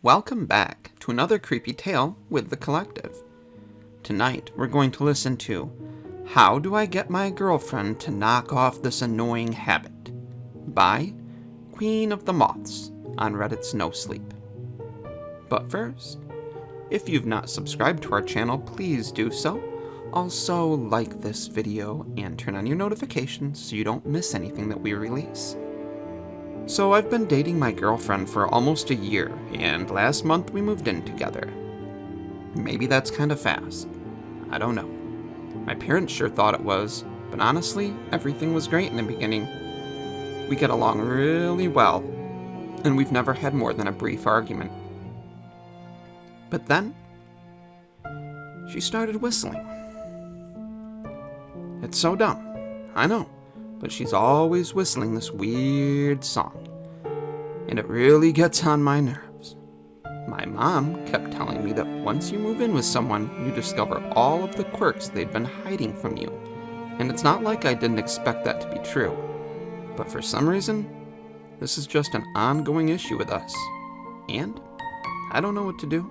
Welcome back to another creepy tale with the collective. Tonight we're going to listen to How Do I Get My Girlfriend to Knock Off This Annoying Habit by Queen of the Moths on Reddit's No Sleep. But first, if you've not subscribed to our channel, please do so. Also like this video and turn on your notifications so you don't miss anything that we release. So I've been dating my girlfriend for almost a year, and last month we moved in together. Maybe that's kind of fast. I don't know. My parents sure thought it was, but honestly, everything was great in the beginning. We get along really well, and we've never had more than a brief argument. But then, she started whistling. It's so dumb, I know. But she's always whistling this weird song, and it really gets on my nerves. My mom kept telling me that once you move in with someone, you discover all of the quirks they've been hiding from you, and it's not like I didn't expect that to be true, but for some reason, this is just an ongoing issue with us, and I don't know what to do.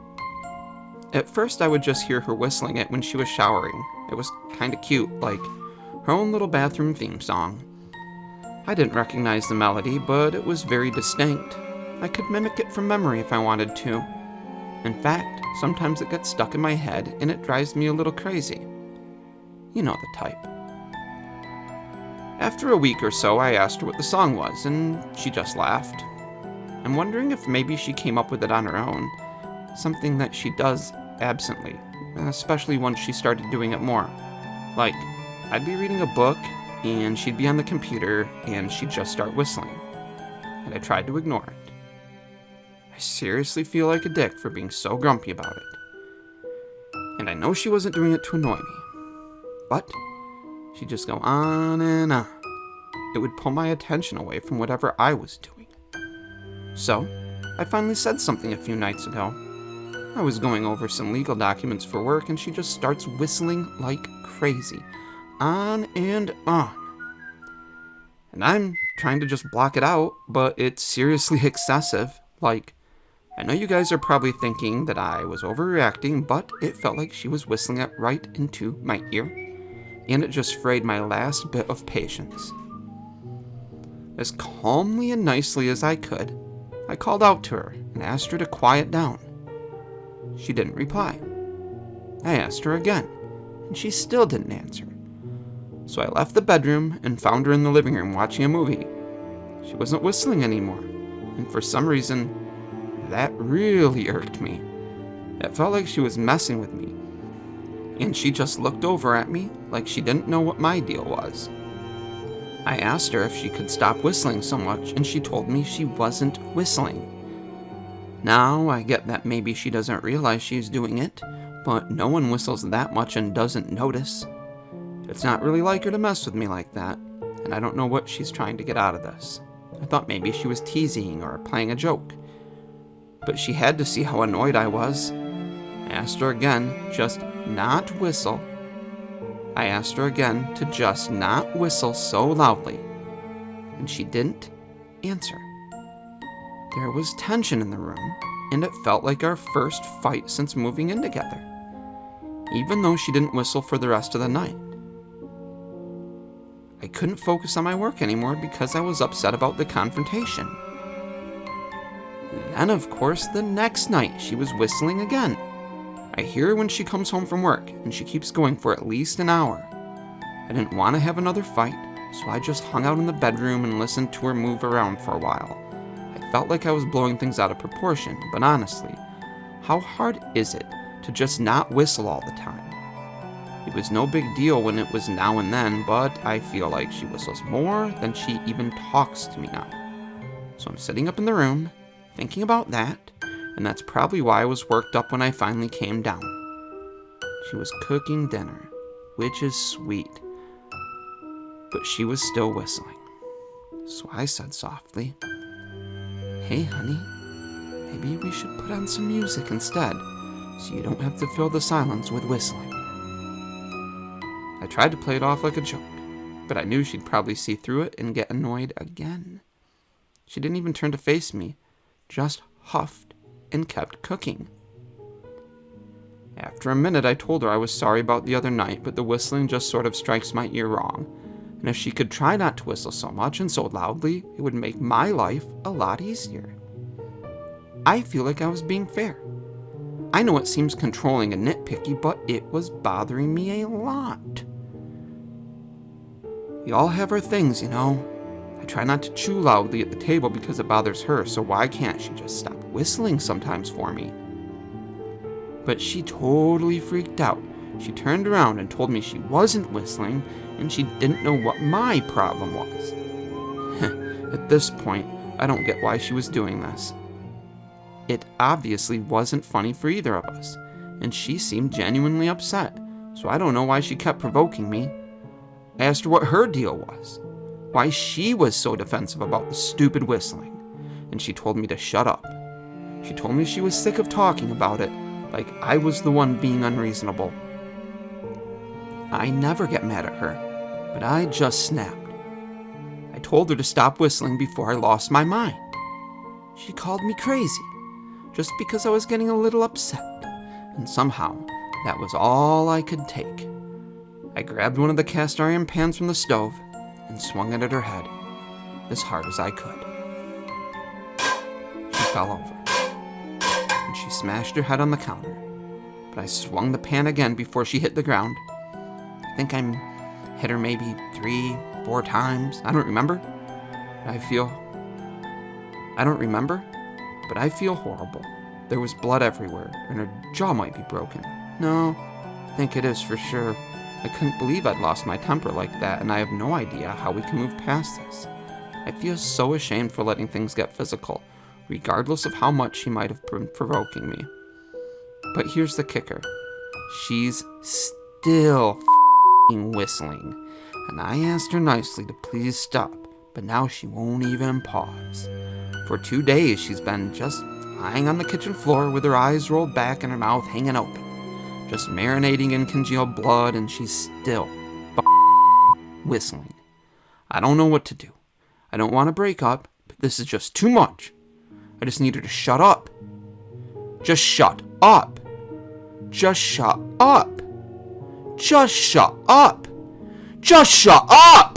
At first, I would just hear her whistling it when she was showering. It was kinda cute, like her own little bathroom theme song. I didn't recognize the melody, but it was very distinct. I could mimic it from memory if I wanted to. In fact, sometimes it gets stuck in my head and it drives me a little crazy. You know the type. After a week or so, I asked her what the song was, and she just laughed. I'm wondering if maybe she came up with it on her own, something that she does absently, especially once she started doing it more. Like, I'd be reading a book, and she'd be on the computer, and she'd just start whistling. And I tried to ignore it. I seriously feel like a dick for being so grumpy about it. And I know she wasn't doing it to annoy me. But she'd just go on and on. It would pull my attention away from whatever I was doing. So, I finally said something a few nights ago. I was going over some legal documents for work, and she just starts whistling like crazy. On and on. And I'm trying to just block it out, but it's seriously excessive. Like, I know you guys are probably thinking that I was overreacting, but it felt like she was whistling it right into my ear, and it just frayed my last bit of patience. As calmly and nicely as I could, I called out to her and asked her to quiet down. She didn't reply. I asked her again, and she still didn't answer. So I left the bedroom and found her in the living room watching a movie. She wasn't whistling anymore, and for some reason, that really irked me. It felt like she was messing with me, and she just looked over at me like she didn't know what my deal was. I asked her if she could stop whistling so much, and she told me she wasn't whistling. Now, I get that maybe she doesn't realize she's doing it, but no one whistles that much and doesn't notice. It's not really like her to mess with me like that, and I don't know what she's trying to get out of this. I thought maybe she was teasing or playing a joke. But she had to see how annoyed I was. I asked her again, just not whistle. I asked her again to just not whistle so loudly, and she didn't answer. There was tension in the room, and it felt like our first fight since moving in together, even though she didn't whistle for the rest of the night. I couldn't focus on my work anymore because I was upset about the confrontation. Then, of course, the next night she was whistling again. I hear her when she comes home from work, and she keeps going for at least an hour. I didn't want to have another fight, so I just hung out in the bedroom and listened to her move around for a while. I felt like I was blowing things out of proportion, but honestly, how hard is it to just not whistle all the time? It was no big deal when it was now and then, but I feel like she whistles more than she even talks to me now. So I'm sitting up in the room, thinking about that, and that's probably why I was worked up when I finally came down. She was cooking dinner, which is sweet, but she was still whistling. So I said softly, "Hey honey, maybe we should put on some music instead, so you don't have to fill the silence with whistling." I tried to play it off like a joke, but I knew she'd probably see through it and get annoyed again. She didn't even turn to face me, just huffed and kept cooking. After a minute, I told her I was sorry about the other night, but the whistling just sort of strikes my ear wrong, and if she could try not to whistle so much and so loudly, it would make my life a lot easier. I feel like I was being fair. I know it seems controlling and nitpicky, but it was bothering me a lot. We all have our things, you know. I try not to chew loudly at the table because it bothers her, so why can't she just stop whistling sometimes for me? But she totally freaked out. She turned around and told me she wasn't whistling and she didn't know what my problem was. At this point, I don't get why she was doing this. It obviously wasn't funny for either of us, and she seemed genuinely upset, so I don't know why she kept provoking me. I asked her what her deal was, why she was so defensive about the stupid whistling, and she told me to shut up. She told me she was sick of talking about it, like I was the one being unreasonable. I never get mad at her, but I just snapped. I told her to stop whistling before I lost my mind. She called me crazy, just because I was getting a little upset, and somehow that was all I could take. I grabbed one of the cast iron pans from the stove and swung it at her head as hard as I could. She fell over, and she smashed her head on the counter, but I swung the pan again before she hit the ground. I think I hit her maybe 3-4 times. I don't remember, but I feel horrible. There was blood everywhere, and her jaw might be broken. No, I think it is for sure. I couldn't believe I'd lost my temper like that, and I have no idea how we can move past this. I feel so ashamed for letting things get physical, regardless of how much she might have been provoking me. But here's the kicker. She's still whistling, and I asked her nicely to please stop, but now she won't even pause. For 2 days, she's been just lying on the kitchen floor with her eyes rolled back and her mouth hanging open, just marinating in congealed blood, and she's still whistling. I don't know what to do. I don't want to break up, but this is just too much. I just need her to shut up. Just shut up. Just shut up. Just shut up. Just shut up!